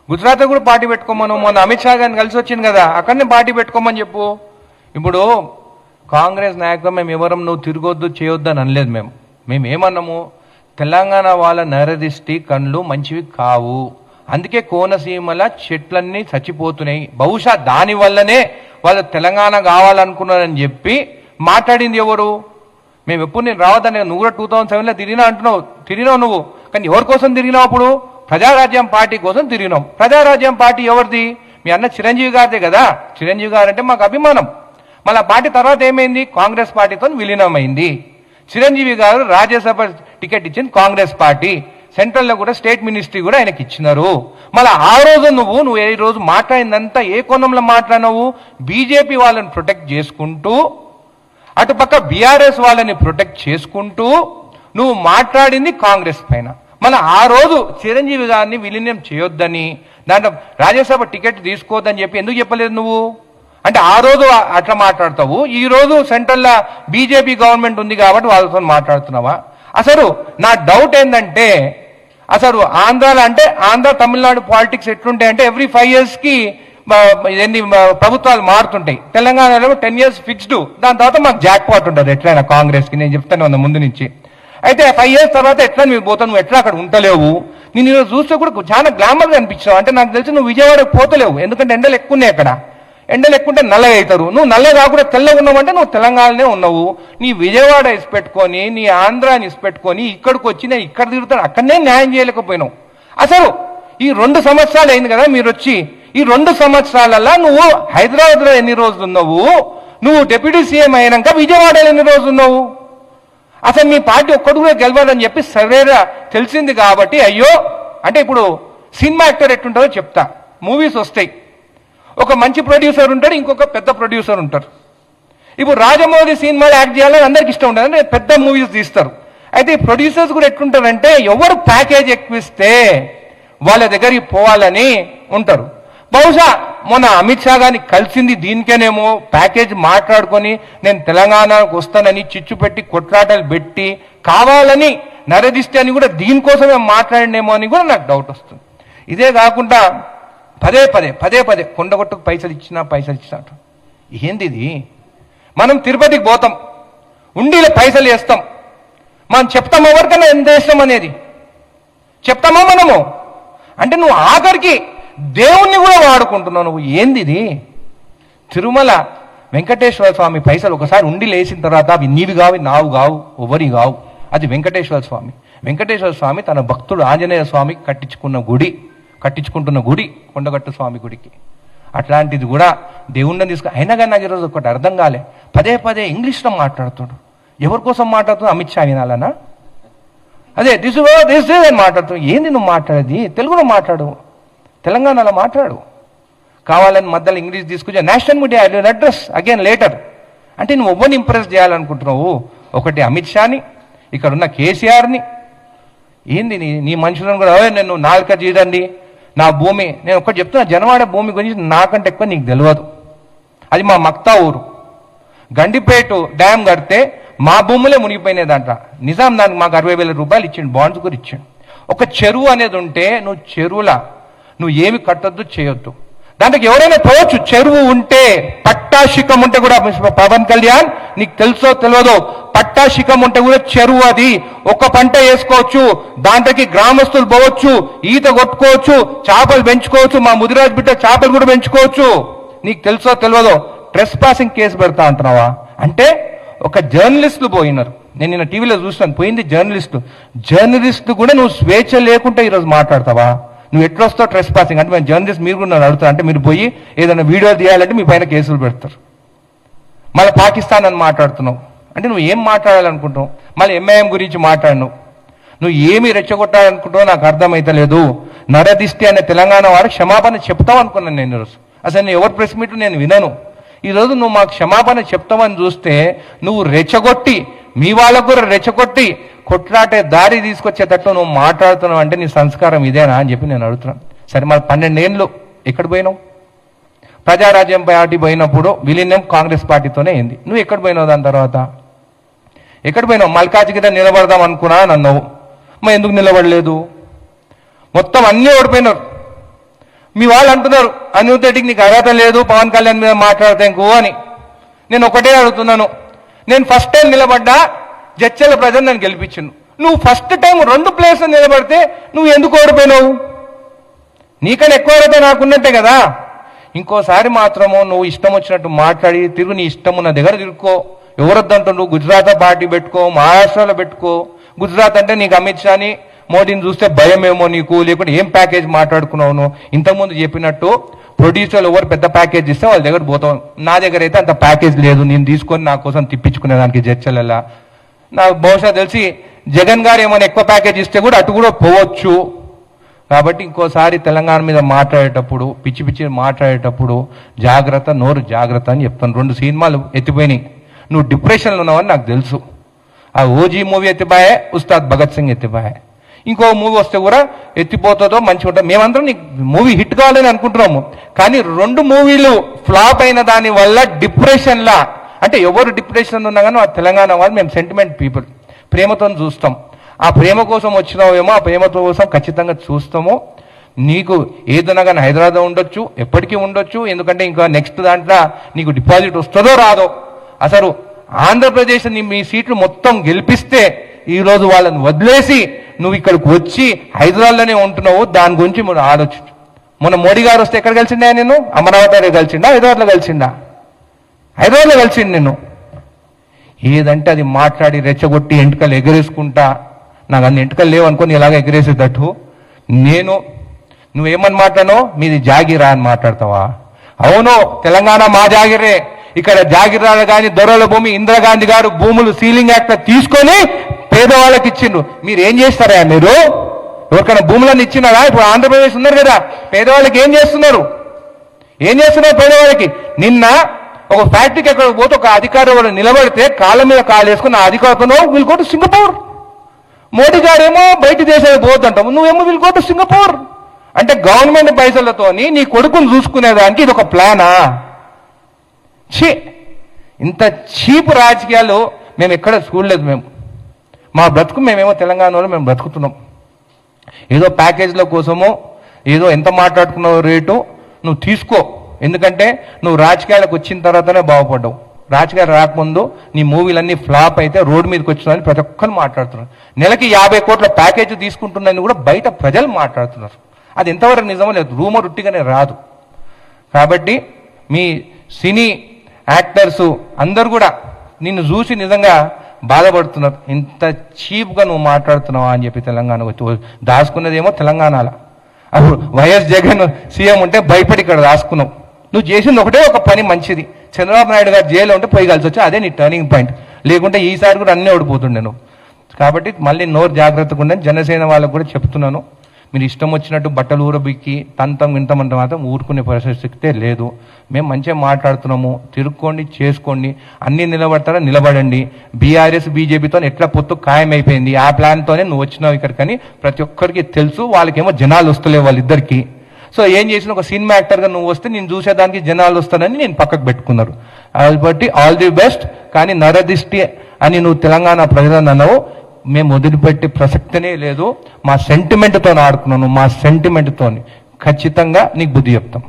గుజరాత్లో కూడా పార్టీ పెట్టుకోమను. మొన్న అమిత్ షా గారిని కలిసి వచ్చింది కదా, అక్కడనే పార్టీ పెట్టుకోమని చెప్పు. ఇప్పుడు కాంగ్రెస్ నాయకులు మేము ఎవరం నువ్వు తిరగొద్దు చేయొద్దు అని అనలేదు. మేము ఏమన్నాము, తెలంగాణ వాళ్ళ నరదిష్టి కళ్ళు మంచివి కావు, అందుకే కోనసీమల చెట్లన్నీ చచ్చిపోతున్నాయి, బహుశా దాని వల్లనే వాళ్ళు తెలంగాణ కావాలనుకున్నారని చెప్పి మాట్లాడింది ఎవరు? మేము ఎప్పుడు నేను రావద్దని, నువ్వు కూడా 2007లో తిరిగినా అంటున్నావు, తిరిగినావు నువ్వు, కానీ ఎవరి కోసం తిరిగినావు? అప్పుడు ప్రజారాజ్యం పార్టీ కోసం తిరిగినాం. ప్రజారాజ్యం పార్టీ ఎవరిది? మీ అన్న చిరంజీవి గారిదే కదా. చిరంజీవి గారు అంటే మాకు అభిమానం. మళ్ళీ ఆ పార్టీ తర్వాత ఏమైంది? కాంగ్రెస్ పార్టీతో విలీనమైంది. చిరంజీవి గారు రాజ్యసభ టికెట్ ఇచ్చింది కాంగ్రెస్ పార్టీ, సెంట్రల్లో కూడా స్టేట్ మినిస్ట్రీ కూడా ఆయనకి ఇచ్చినారు. మళ్ళీ ఆ రోజు నువ్వు ఈ రోజు మాట్లాడిందంతా ఏ కోణంలో మాట్లాడినావు? బీజేపీ వాళ్ళని ప్రొటెక్ట్ చేసుకుంటూ, అటుపక్క బీఆర్ఎస్ వాళ్ళని ప్రొటెక్ట్ చేసుకుంటూ నువ్వు మాట్లాడింది కాంగ్రెస్ పైన. మళ్ళీ ఆ రోజు చిరంజీవి గారిని విలీనం చేయొద్దని, దాంట్లో రాజ్యసభ టికెట్ తీసుకోవద్దని చెప్పి ఎందుకు చెప్పలేదు నువ్వు? అంటే ఆ రోజు అట్లా మాట్లాడతావు, ఈ రోజు సెంట్రల్లో బీజేపీ గవర్నమెంట్ ఉంది కాబట్టి వాళ్ళతో మాట్లాడుతున్నావా? అసలు నా డౌట్ ఏంటంటే, అసలు ఆంధ్రాలో అంటే ఆంధ్ర తమిళనాడు పాలిటిక్స్ ఎట్లుంటాయంటే ఎవ్రీ 5 yearsకి ఎన్ని ప్రభుత్వాలు మారుతుంటాయి. తెలంగాణలో 10 years ఫిక్స్డ్, దాని తర్వాత మాకు జాక్ పాట్ ఉంటుంది ఎట్లయినా కాంగ్రెస్కి. నేను చెప్తాను ఉన్న ముందు నుంచి. అయితే 5 years తర్వాత ఎట్లా నువ్వు పోతావు? నువ్వు ఎట్లా అక్కడ ఉండలేవు. నేను ఈరోజు చూస్తే కూడా చాలా గ్లామర్గా అనిపించావు. అంటే నాకు తెలిసి నువ్వు విజయవాడకు పోతలేవు, ఎందుకంటే ఎండలు ఎక్కువ ఉన్నాయి అక్కడ. ఎండలు ఎక్కువ ఉంటే నల్లగా అవుతారు. నువ్వు నల్లగా కాకుండా తెల్లగా ఉన్నావంటే నువ్వు తెలంగాణనే ఉన్నావు. నీ విజయవాడ ఇసిపెట్టుకొని, నీ ఆంధ్రాని ఇసిపెట్టుకొని ఇక్కడికి వచ్చి నేను ఇక్కడ తిరుగుతాను, అక్కడనే న్యాయం చేయలేకపోయినావు. అసలు ఈ 2 సంవత్సరాలు అయింది కదా మీరు వచ్చి, ఈ 2 సంవత్సరాలలో నువ్వు హైదరాబాద్లో ఎన్ని రోజులు ఉన్నావు? నువ్వు డిప్యూటీ సీఎం అయినాక విజయవాడలో ఎన్ని రోజులు ఉన్నావు? అసలు మీ పార్టీ ఒక్కడు కూడా గెలవాలని చెప్పి సరేరా తెలిసింది కాబట్టి అయ్యో అంటే, ఇప్పుడు సినిమా యాక్టర్ ఎట్టుంటారో చెప్తా. మూవీస్ వస్తాయి, ఒక మంచి ప్రొడ్యూసర్ ఉంటాడు, ఇంకొక పెద్ద ప్రొడ్యూసర్ ఉంటారు. ఇప్పుడు రాజమౌళి సినిమాలు యాక్ట్ చేయాలని అందరికి ఇష్టం ఉంటుంది, అంటే పెద్ద మూవీస్ తీస్తారు. అయితే ఈ ప్రొడ్యూసర్స్ కూడా ఎట్లుంటారంటే ఎవరు ప్యాకేజ్ ఎక్కువిస్తే వాళ్ళ దగ్గరికి పోవాలని ఉంటారు. బహుశా మొన్న అమిత్ షా గారిని కలిసింది దీనికేనేమో, ప్యాకేజ్ మాట్లాడుకొని నేను తెలంగాణకు వస్తానని చిచ్చు పెట్టి కొట్లాటలు పెట్టి కావాలని నరదిష్టి అని కూడా దీనికోసమే మాట్లాడినేమో అని కూడా నాకు డౌట్ వస్తుంది. ఇదే కాకుండా పదే పదే కొండగొట్టుకు పైసలు ఇచ్చినా ఏంది ఇది? మనం తిరుపతికి పోతాం, ఉండిలో పైసలు వేస్తాం, మనం చెప్తాం ఎవరికైనా ఎంత వేస్తాం అనేది చెప్తామా మనము? అంటే నువ్వు ఆఖరికి దేవుణ్ణి కూడా వాడుకుంటున్నావు నువ్వు. ఏంది ఇది? తిరుమల వెంకటేశ్వర స్వామి పైసలు ఒకసారి ఉండి లేచిన తర్వాత అవి నీవి కావు, నావు కావు, ఎవరి కావు. అది వెంకటేశ్వర స్వామి. వెంకటేశ్వర స్వామి తన భక్తుడు ఆంజనేయ స్వామికి కట్టించుకుంటున్న గుడి కొండగట్టు స్వామి గుడికి. అట్లాంటిది కూడా దేవుణ్ణి అయినా కానీ నాకు ఈరోజు ఒకటి అర్థం కాలే, పదే ఇంగ్లీష్లో మాట్లాడుతాడు. ఎవరి కోసం మాట్లాడుతాడు? అమిత్ షా వినాలనా? అదే దిస్ అని మాట్లాడుతావు. ఏంది నువ్వు మాట్లాడేది? తెలుగులో మాట్లాడు, తెలంగాణలో మాట్లాడు. కావాలని మధ్యలో ఇంగ్లీష్ తీసుకొచ్చా national media address again later. అంటే నువ్వు ఎవరిని ఇంప్రెస్ చేయాలనుకుంటున్నావు? ఒకటి అమిత్ షాని, ఇక్కడ ఉన్న కేసీఆర్ని. ఏంది నీ మనుషులను కూడా నేను నాలుక చేయదండి నా భూమి. నేను ఒకటి చెప్తున్నా, జనవాడ భూమి గురించి నాకంటే ఎక్కువ నీకు తెలియదు. అది మా మక్తా ఊరు. గండిపేట డ్యామ్ కడితే మా భూములే మునిగిపోయినాయి. దాంట్లో నిజాం దానికి మాకు 60,000 రూపాయలు ఇచ్చిండు, బాండ్స్ కూడా ఇచ్చిండు. ఒక చెరువు అనేది ఉంటే నువ్వు చెరువులా నువ్వు ఏమి కట్టొద్దు చేయొద్దు, దాంట్లోకి ఎవరైనా పోవచ్చు. చెరువు ఉంటే పట్టాశిఖం ఉంటే కూడా, పవన్ కళ్యాణ్ నీకు తెలుసో తెలియదో, పట్టాశిఖం ఉంటే కూడా చెరువు అది ఒక పంట వేసుకోవచ్చు, దాంట్లోకి గ్రామస్తులు పోవచ్చు, ఈత కొట్టుకోవచ్చు, చేపలు పెంచుకోవచ్చు, మా ముదిరాజ్ బిడ్డ చేపలు కూడా పెంచుకోవచ్చు. నీకు తెలుసో తెలియదో ట్రెస్ పాసింగ్ కేసు పెడతా అంటున్నావా? అంటే ఒక జర్నలిస్టులు పోయినారు, నేను నిన్న టీవీలో చూస్తాను, పోయింది జర్నలిస్ట్ కూడా నువ్వు స్వేచ్ఛ లేకుండా ఈరోజు మాట్లాడతావా? నువ్వు ఎట్లా వస్తావు ట్రెస్ పాసింగ్ అంటే? మేము జర్నలిస్ట్ మీరు కూడా నన్ను అడుగుతారు, అంటే మీరు పోయి ఏదైనా వీడియో తీయాలంటే మీ పైన కేసులు పెడతారు. మళ్ళీ పాకిస్తాన్ అని మాట్లాడుతున్నావు, అంటే నువ్వు ఏం మాట్లాడాలనుకుంటావు? మళ్ళీ ఎంఐఎం గురించి మాట్లాడినావు. నువ్వు ఏమి రెచ్చగొట్టాలనుకుంటావో నాకు అర్థమైతలేదు. నరదిష్టి అనే తెలంగాణ వారు క్షమాపణ చెప్తావు అనుకున్నాను నేను ఈరోజు. అసలు నేను ఎవరి ప్రెస్ మీట్ నేను వినను. ఈరోజు నువ్వు మాకు క్షమాపణ చెప్తావని చూస్తే నువ్వు రెచ్చగొట్టి, మీ వాళ్ళకు కూడా రెచ్చగొట్టి కొట్లాటే దారి తీసుకొచ్చేటట్టు నువ్వు మాట్లాడుతున్నావు. అంటే నీ సంస్కారం ఇదేనా అని చెప్పి నేను అడుగుతున్నాను. సరే, మరి 12 ఏళ్ళు ఎక్కడ పోయినావు? ప్రజారాజ్యం పార్టీ పోయినప్పుడు విలీనం కాంగ్రెస్ పార్టీతోనే అయింది. నువ్వు ఎక్కడ పోయినావు? దాని తర్వాత ఎక్కడ పోయినావు? మల్కాజిగిరి నిలబడదాం అనుకున్నా అన్నావు, మరి ఎందుకు నిలబడలేదు? మొత్తం అన్నీ ఓడిపోయినారు. మీ వాళ్ళు అంటున్నారు అనిరుద్ధ్ రెడ్డికి నీకు అర్హత లేదు పవన్ కళ్యాణ్ మీద మాట్లాడతాంకు అని. నేను ఒకటే అడుగుతున్నాను, నేను ఫస్ట్ టైం నిలబడ్డా, జడ్చర్ల ప్రజలు నన్ను గెలిపించిండు. నువ్వు ఫస్ట్ టైం 2 ప్లేస్లు నిలబడితే నువ్వు ఎందుకు ఓడిపోయినావు? నీకన్నా ఎక్కువ అర్హత నాకున్నట్టే కదా. ఇంకోసారి మాత్రము నువ్వు ఇష్టం వచ్చినట్టు మాట్లాడి తిరుగు, నీ ఇష్టం ఉన్న దగ్గర తిరుక్కో. ఎవరొద్దంటుండ్రు? గుజరాత్ పార్టీ పెట్టుకో, మహారాష్ట్రలో పెట్టుకో. గుజరాత్ అంటే నీకు అమిత్ షాని మోడీని చూస్తే భయమేమో నీకు, లేకుంటే ఏం ప్యాకేజ్ మాట్లాడుకున్నావు? ఇంతకుముందు చెప్పినట్టు ప్రొడ్యూసర్లు ఎవరు పెద్ద ప్యాకేజ్ ఇస్తే వాళ్ళ దగ్గర పోతాం. నా దగ్గర అయితే అంత ప్యాకేజ్ లేదు, నేను తీసుకొని నా కోసం తిప్పించుకునేదానికి జడ్చర్ల. నాకు బహుశా తెలిసి జగన్ గారు ఏమైనా ఎక్కువ ప్యాకేజ్ ఇస్తే కూడా అటు కూడా పోవచ్చు. కాబట్టి ఇంకోసారి తెలంగాణ మీద మాట్లాడేటప్పుడు, పిచ్చి పిచ్చి మాట్లాడేటప్పుడు జాగ్రత్త, నోరు జాగ్రత్త అని చెప్తాను. 2 సినిమాలు ఎత్తిపోయినాయి, నువ్వు డిప్రెషన్లో ఉన్నావని నాకు తెలుసు. ఆ ఓజీ మూవీ ఎత్తిపోయే, ఉస్తాద్ భగత్ సింగ్ ఎత్తిపోయే. ఇంకో మూవీ వస్తే కూడా ఎత్తిపోతుందో మంచిగా ఉంటుంది. మేమందరం నీకు మూవీ హిట్ కావాలని అనుకుంటున్నాము, కానీ 2 మూవీలు ఫ్లాప్ అయిన దాని వల్ల డిప్రెషన్లా, అంటే ఎవరు డిప్రెషన్ ఉన్నా కానీ తెలంగాణ వాళ్ళు మేము సెంటిమెంట్ పీపుల్, ప్రేమతో చూస్తాం. ఆ ప్రేమ కోసం వచ్చినావేమో, ఆ ప్రేమ కోసం ఖచ్చితంగా చూస్తాము. నీకు ఏదైనా కానీ హైదరాబాద్ ఉండొచ్చు, ఎప్పటికీ ఉండొచ్చు. ఎందుకంటే ఇంకా నెక్స్ట్ దాంట్లో నీకు డిపాజిట్ వస్తుందో రాదో. అసలు ఆంధ్రప్రదేశ్ మీ సీట్లు మొత్తం గెలిపిస్తే ఈరోజు వాళ్ళని వదిలేసి నువ్వు ఇక్కడికి వచ్చి హైదరాబాద్లోనే ఉంటున్నావు. దాని గురించి మనం ఆలోచించు. మొన్న మోడీ గారు వస్తే ఎక్కడ కలిసిండా? నేను అమరావతిలో కలిసిండా, హైదరాబాద్లో కలిసిండా? హైదరాబాద్లో కలిసిండు. నేను ఏదంటే అది మాట్లాడి రెచ్చగొట్టి ఎంటుకలు ఎగరేసుకుంటా, నాకు అన్ని ఎంటుకలు లేవు అనుకుని ఇలాగ ఎగరేసేటట్టు. నువ్వేమని మాట్లాడినావు? మీది జాగిరా అని మాట్లాడతావా? అవును, తెలంగాణ మా జాగిరే. ఇక్కడ జాగిరాలు కానీ దొరల భూమి, ఇందిరాగాంధీ గారు భూములు సీలింగ్ యాక్ట్ తీసుకొని పేదవాళ్ళకి ఇచ్చిండ్రు. మీరు ఏం చేస్తారా? మీరు ఎవరికైనా భూములను ఇచ్చినారా? ఇప్పుడు ఆంధ్రప్రదేశ్ ఉన్నారు కదా, పేదవాళ్ళకి ఏం చేస్తున్నారు? పేదవాళ్ళకి నిన్న ఒక ఫ్యాక్టరీకి ఎక్కడ పోతే ఒక అధికారి నిలబడితే కాళ్ళ మీద కాలు వేసుకుని ఆ అధికారితో will go to Singapore. Modi గారేమో బయట దేశాలకు పోవద్దంటావు, నువ్వేమో విల్ గో టు సింగపూర్. అంటే గవర్నమెంట్ పైసలతోని నీ కొడుకుని చూసుకునేదానికి ఇది ఒక ప్లానా? ఇంత చీప్ రాజకీయాలు మేము ఎక్కడ చూడలేదు. మా బ్రతుకు మేమేమో తెలంగాణలో మేము బ్రతుకుతున్నాం. ఏదో ప్యాకేజీల కోసమో ఏదో ఎంత మాట్లాడుకున్నావు రేటు నువ్వు తీసుకో. ఎందుకంటే నువ్వు రాజకీయాలకు వచ్చిన తర్వాతనే బాగుపడ్డావు. రాజకీయాలు రాకముందు నీ మూవీలన్నీ ఫ్లాప్ అయితే రోడ్డు మీదకి వచ్చినాయని ప్రతి ఒక్కరు మాట్లాడుతున్నారు. నెలకి 50 కోట్ల ప్యాకేజ్ తీసుకుంటున్నాయని కూడా బయట ప్రజలు మాట్లాడుతున్నారు. అది ఎంతవరకు నిజమో లేదు, రూమర్ ఉట్టిగానే రాదు. కాబట్టి మీ సినీ యాక్టర్స్ అందరు కూడా నిన్ను చూసి నిజంగా బాధపడుతున్నారు. ఇంత చీప్గా నువ్వు మాట్లాడుతున్నావా అని చెప్పి తెలంగాణ దాచుకున్నదేమో తెలంగాణలో. అప్పుడు వైఎస్ జగన్ సీఎం ఉంటే భయపడి ఇక్కడ దాచుకున్నావు. నువ్వు చేసింది ఒకటే ఒక పని మంచిది. చంద్రబాబు నాయుడు గారు జైల్లో ఉంటే పోయి కలిసి వచ్చి అదే నీ టర్నింగ్ పాయింట్. లేకుంటే ఈసారి కూడా అన్నీ ఓడిపోతుండే నువ్వు. కాబట్టి మళ్ళీ నోరు జాగ్రత్తగా ఉండని జనసేన వాళ్ళకు కూడా చెప్తున్నాను. మీరు ఇష్టం వచ్చినట్టు బట్టలు ఊరబిక్కి తంతం ఇంతమంటే మాత్రం ఊరుకునే పరిస్థితి లేదు. మేము మంచిగా మాట్లాడుతున్నాము, తిరుక్కోండి, చేసుకోండి, అన్నీ నిలబడతారా నిలబడండి. బీఆర్ఎస్ బీజేపీతో ఎట్లా పొత్తు ఖాయమైపోయింది, ఆ ప్లాన్తోనే నువ్వు వచ్చినావు ఇక్కడికని ప్రతి ఒక్కరికి తెలుసు. వాళ్ళకేమో జనాలు వస్తలేవు వాళ్ళిద్దరికి. సో ఏం చేసిన ఒక సినిమా యాక్టర్గా నువ్వు వస్తే నేను చూసేదానికి జనాలు వస్తానని నేను పక్కకు పెట్టుకున్నారు. కాబట్టి ఆల్ ది బెస్ట్. కానీ నరదిష్టి అని నువ్వు తెలంగాణ ప్రజలను అన్నావు, మేము వదిలిపెట్టే ప్రసక్తినే లేదు. మా సెంటిమెంట్తో ఆడుకున్నాను, మా సెంటిమెంట్తో ఖచ్చితంగా నీకు బుద్ధి చెప్తాం.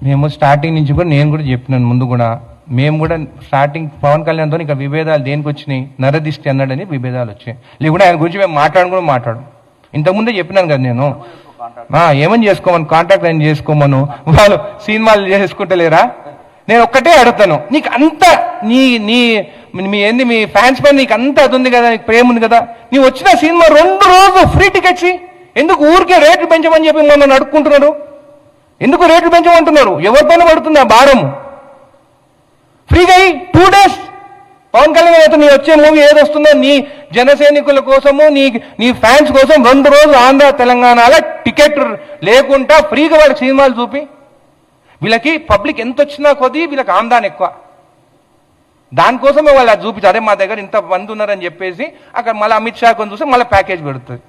మేము స్టార్టింగ్ నుంచి కూడా నేను కూడా చెప్పినాను ముందు కూడా, మేము కూడా స్టార్టింగ్ పవన్ కళ్యాణ్తో ఇంకా విభేదాలు దేనికి వచ్చినాయి, నరదిష్టి అన్నాడని విభేదాలు వచ్చాయి. లేకుంటే ఆయన గురించి మేము మాట్లాడు. ఇంతకుముందే చెప్పినాను కదా నేను, ఏమని చేసుకోమని కాంట్రాక్ట్ ఆయన చేసుకోమను, వాళ్ళు సినిమాలు చేసుకుంటలేరా? నేను ఒక్కటే అడుగుతాను, నీకు అంత మీ ఫ్యాన్స్ పైన నీకు అంత అది ఉంది కదా, నీకు ప్రేమ ఉంది కదా, నీవు వచ్చిన సినిమా 2 రోజులు ఫ్రీ టికెట్స్ ఎందుకు ఊరికే రేట్లు పెంచమని చెప్పి మొన్న అడుక్కుంటున్నారు? ఎందుకు రేట్లు పెంచమంటున్నారు? ఎవరిపైన పడుతుంది ఆ భారం? ఫ్రీగా 2 days పవన్ కళ్యాణ్ అయితే నీ వచ్చే మూవీ ఏది వస్తుందో నీ జన సైనికుల కోసము నీ ఫ్యాన్స్ కోసం 2 రోజులు ఆంధ్ర తెలంగాణలో టికెట్ లేకుండా ఫ్రీగా వాళ్ళ సినిమాలు చూపి, వీళ్ళకి పబ్లిక్ ఎంత వచ్చినా కొద్దీ వీళ్ళకి ఆందాన్ ఎక్కువ. దానికోసమే వాళ్ళు అది చూపించారు. అదే మా దగ్గర ఇంత మంది ఉన్నారని చెప్పేసి అక్కడ మళ్ళీ అమిత్ షా కొని చూస్తే మళ్ళీ ప్యాకేజ్ పెడుతుంది.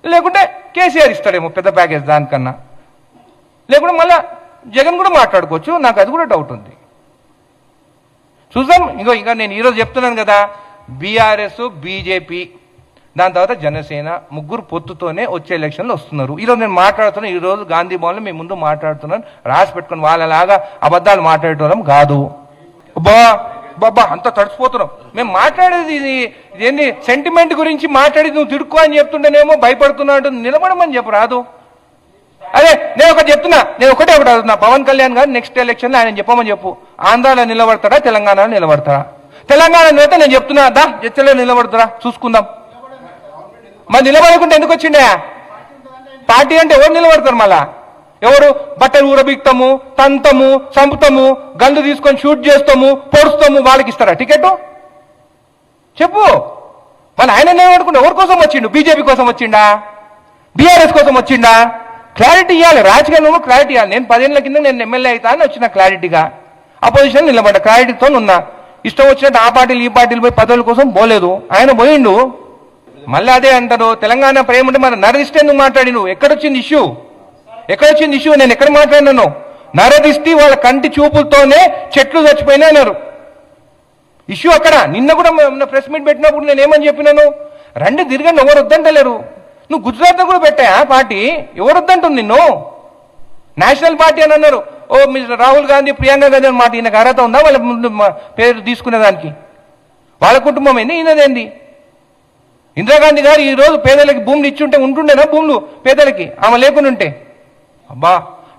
లేకుంటే కేసీఆర్ ఇస్తాడేమో పెద్ద ప్యాకేజ్ దానికన్నా. లేకుంటే మళ్ళీ జగన్ కూడా మాట్లాడుకోవచ్చు. నాకు అది కూడా డౌట్ ఉంది. చూద్దాం. ఇంకా నేను ఈరోజు చెప్తున్నాను కదా, బీఆర్ఎస్ బీజేపీ దాని తర్వాత జనసేన ముగ్గురు పొత్తుతోనే వచ్చే ఎలక్షన్లు వస్తున్నారు. ఈరోజు నేను మాట్లాడుతున్నాను, ఈరోజు గాంధీ భవన్లో మీ ముందు మాట్లాడుతున్నాను, రాసి పెట్టుకుని వాళ్ళలాగా అబద్ధాలు మాట్లాడటం కాదు. బాబా అంత తడిసిపోతున్నాం. మేము మాట్లాడేది ఇదేంటి సెంటిమెంట్ గురించి మాట్లాడేది, నువ్వు తిరుక్కో అని చెప్తుంటేనేమో భయపడుతున్నాడు. నిలబడమని చెప్పు రాదు. అదే నేను ఒకటి చెప్తున్నా, నేను ఒకటే అడుగుతున్నా, పవన్ కళ్యాణ్ గారు నెక్స్ట్ ఎలక్షన్లో ఆయన చెప్పమని చెప్పు, ఆంధ్రాలో నిలబడతాడా తెలంగాణలో నిలబడతాడా? తెలంగాణ అయితే నేను చెప్తున్నా, ఎచ్చలో నిలబడతారా చూసుకుందాం. మరి నిలబడకుండా ఎందుకు వచ్చిండే? పార్టీ అంటే ఎవరు నిలబడతారు? మళ్ళా ఎవరు? బట్టలు ఊరబిక్తాము, తంతము, చంపుతాము, గందు తీసుకొని షూట్ చేస్తాము, పొడుస్తాము, వాళ్ళకి ఇస్తారా టికెట్? చెప్పు. మళ్ళీ ఆయన నిలబడుకుంటే ఎవరి కోసం వచ్చిండు? బీజేపీ కోసం వచ్చిండా? బీఆర్ఎస్ కోసం వచ్చిండా? క్లారిటీ ఇవ్వాలి, రాజకీయంలో క్లారిటీ ఇవ్వాలి. నేను 10 ఏళ్ల కింద నేను ఎమ్మెల్యే అవుతా అని వచ్చిన క్లారిటీగా, అపోజిషన్ నిలబడ్డా క్లారిటీతో ఉన్నా. ఇష్టం వచ్చినట్టు ఆ పార్టీలు ఈ పార్టీలు పోయి పదవుల కోసం పోలేదు. ఆయన పోయిండు. మళ్ళీ అదే అంటారు తెలంగాణ ప్రేమ ఉంటే మరి నరదిస్తే ఎందుకు మాట్లాడి? నువ్వు ఎక్కడొచ్చింది ఇష్యూ? ఎక్కడొచ్చింది ఇష్యూ? నేను ఎక్కడ మాట్లాడినాను? నరదిష్టి వాళ్ళ కంటి చూపులతోనే చెట్లు చచ్చిపోయినా అన్నారు. ఇష్యూ అక్కడ. నిన్న కూడా ప్రెస్ మీట్ పెట్టినప్పుడు నేను ఏమని చెప్పినాను? రండి తిరగండి, ఎవరు వద్దంటలేరు. నువ్వు గుజరాత్ కూడా పెట్టా పార్టీ, ఎవరు వద్దంటుంది నిన్ను? నేషనల్ పార్టీ అని అన్నారు. ఓ మిస్టర్ రాహుల్ గాంధీ, ప్రియాంక గాంధీ అని మాట ఈయనకు అర్హత ఉందా వాళ్ళ ముందు పేరు తీసుకునేదానికి? వాళ్ళ కుటుంబం ఏంది, ఈయనదేంది? ఇందిరాగాంధీ గారు ఈ రోజు పేదలకి భూములు ఇచ్చుంటే ఉంటుండేనా భూములు పేదలకి? ఆమె లేకుండా ఉంటే? అబ్బా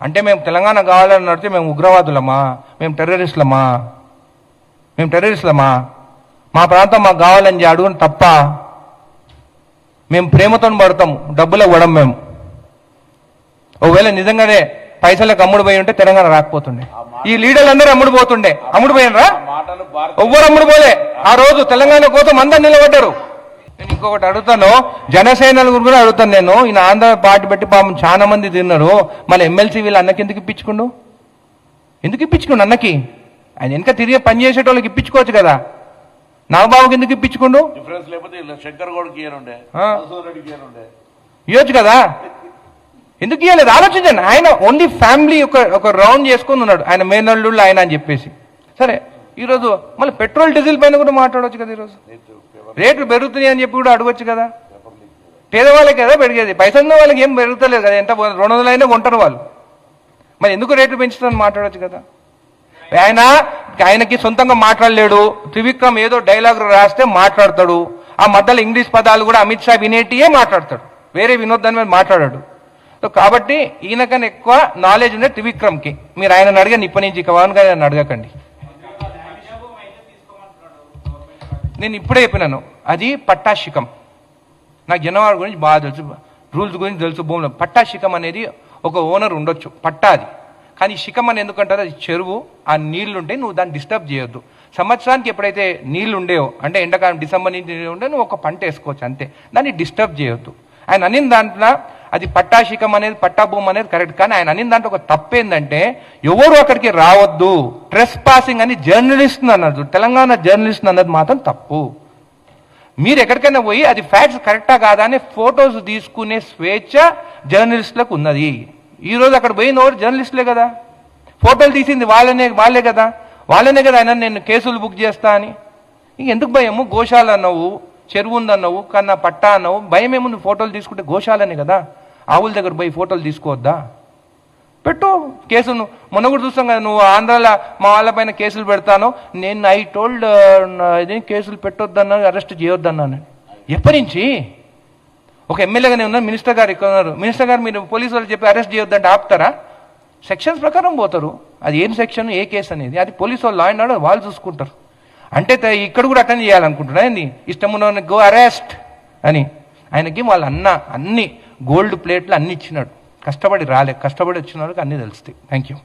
అంటే మేము తెలంగాణ కావాలని నడితే మేము ఉగ్రవాదులమా? మేము టెర్రరిస్టులమా? మా ప్రాంతం మాకు కావాలని అడుగుని తప్ప. మేము ప్రేమతో పడతాము, డబ్బులకు పడం మేము. ఒకవేళ నిజంగానే పైసలకు అమ్ముడు పోయి ఉంటే తెలంగాణ రాకపోతుండే. ఈ లీడర్లు అందరూ అమ్ముడు పోతుండే. అమ్ముడు పోయినరా? ఎవ్వరు అమ్ముడు పోలే. ఆ రోజు తెలంగాణ కోసం అందరు నిలబడ్డారు. నేను ఇంకొకటి అడుగుతాను, జనసేన కూడా అడుగుతాను నేను. ఈయన ఆంధ్ర పార్టీ పెట్టి పాపం చాలా మంది తిన్నారు. మళ్ళీ ఎమ్మెల్సీ వీళ్ళు అన్నకి ఎందుకు ఇప్పించుకుండు? అన్నకి? ఆయన వెనక తిరిగి పని చేసేటోళ్ళకి ఇప్పించుకోవచ్చు కదా. నాగబాబుకి ఎందుకు ఇప్పించుకుండు? ఇవ్వచ్చు కదా, ఎందుకు ఇవ్వలేదు? ఆలోచించండి. ఆయన ఓన్లీ ఫ్యామిలీ ఒక రౌండ్ చేసుకుని ఉన్నాడు, ఆయన మేనల్లుళ్ళు ఆయన అని చెప్పేసి. సరే, ఈరోజు మళ్ళీ పెట్రోల్ డీజిల్ పైన కూడా మాట్లాడవచ్చు కదా. ఈరోజు రేట్లు పెరుగుతున్నాయి అని చెప్పి కూడా అడగొచ్చు కదా. పేదవాళ్ళకి కదా పెరిగేది, పైసలు ఉన్న వాళ్ళకి ఏం పెరుగుతలేదు కదా. ఎంత 200 అయినా కొంటారు వాళ్ళు. మరి ఎందుకు రేట్లు పెంచుతారని మాట్లాడవచ్చు కదా. ఆయనకి సొంతంగా మాట్లాడలేడు. త్రివిక్రమ్ ఏదో డైలాగ్ రాస్తే మాట్లాడతాడు. ఆ మధ్యలో ఇంగ్లీష్ పదాలు కూడా అమిత్ షా వినేటియే మాట్లాడతాడు, వేరే వినోదాన్ని మీద మాట్లాడాడు. సో కాబట్టి ఈయనకన్నా ఎక్కువ నాలెడ్జ్ ఉండే త్రివిక్రమ్కి. మీరు ఆయన అడగండి, ఇప్పటి నుంచి పవన్ గారిని అడగకండి. నేను ఇప్పుడే చెప్పినాను, అది పట్టాశికం. నాకు జనవాడి గురించి బాగా తెలుసు, రూల్స్ గురించి తెలుసు. భూమిలో పట్టాశికం అనేది ఒక ఓనర్ ఉండొచ్చు, పట్టా అది. కానీ శిఖం అని ఎందుకంటారు? అది చెరువు, ఆ నీళ్లు ఉంటే నువ్వు దాన్ని డిస్టర్బ్ చేయొద్దు. సంవత్సరానికి ఎప్పుడైతే నీళ్లు ఉండేవో, అంటే ఎండాకాలం డిసెంబర్ నుంచి ఉంటే నువ్వు ఒక పంట వేసుకోవచ్చు అంతే, దాన్ని డిస్టర్బ్ చేయొద్దు. ఆయన అనిన దాంట్లో అది పట్టాశిఖం అనేది, పట్టా భూమి అనేది కరెక్ట్. కానీ ఆయన అనిన దాంట్లో ఒక తప్పు ఏంటంటే ఎవరు అక్కడికి రావద్దు, ట్రెస్ పాసింగ్ అని జర్నలిస్ట్ అన్నది, తెలంగాణ జర్నలిస్ట్ అన్నది మాత్రం తప్పు. మీరు ఎక్కడికైనా పోయి అది ఫ్యాక్ట్స్ కరెక్టా కాదా అని ఫొటోస్ తీసుకునే స్వేచ్ఛ జర్నలిస్టులకు ఉన్నది. ఈరోజు అక్కడ పోయిన ఎవరు? జర్నలిస్టులే కదా. ఫోటోలు తీసింది వాళ్ళే కదా. ఆయన నేను కేసులు బుక్ చేస్తా అని. ఎందుకు భయము? గోశాల అన్నావు, చెరువు ఉందన్నావు, కన్నా పట్టా అన్నావు, భయం ఏముంది? ఫోటోలు తీసుకుంటే గోశాలనే కదా. ఆవుల దగ్గర పోయి ఫోటోలు తీసుకోవద్దా? పెట్టు కేసును. మొన్న కూడా చూస్తాం కదా, నువ్వు ఆంధ్రాలో మా వాళ్ళ పైన కేసులు పెడతాను, నేను ఐ టోల్డ్ ఇదేం కేసులు పెట్టొద్దన్నా, అరెస్ట్ చేయొద్దన్నాను. ఎప్పటి నుంచి? ఒక ఎమ్మెల్యేగానే ఉన్నారు, మినిస్టర్ గారు ఇక్కడ ఉన్నారు. మినిస్టర్ గారు మీరు పోలీసు వాళ్ళు చెప్పి అరెస్ట్ చేయొద్దంటే ఆపుతారా? సెక్షన్స్ ప్రకారం పోతారు. అది ఏం సెక్షన్, ఏ కేసు అనేది అది పోలీసు వాళ్ళు, లా అండ్ ఆర్డర్ వాళ్ళు చూసుకుంటారు. అంటే ఇక్కడ కూడా అటెండ్ చేయాలనుకుంటున్నా ఏంది? ఇష్టం ఉన్న గో అరెస్ట్ అని. ఆయనకి వాళ్ళ అన్ని గోల్డ్ ప్లేట్లు అన్ని ఇచ్చినాడు. కష్టపడి వచ్చిన వాళ్ళకి అన్నీ తెలుస్తాయి. Thank you.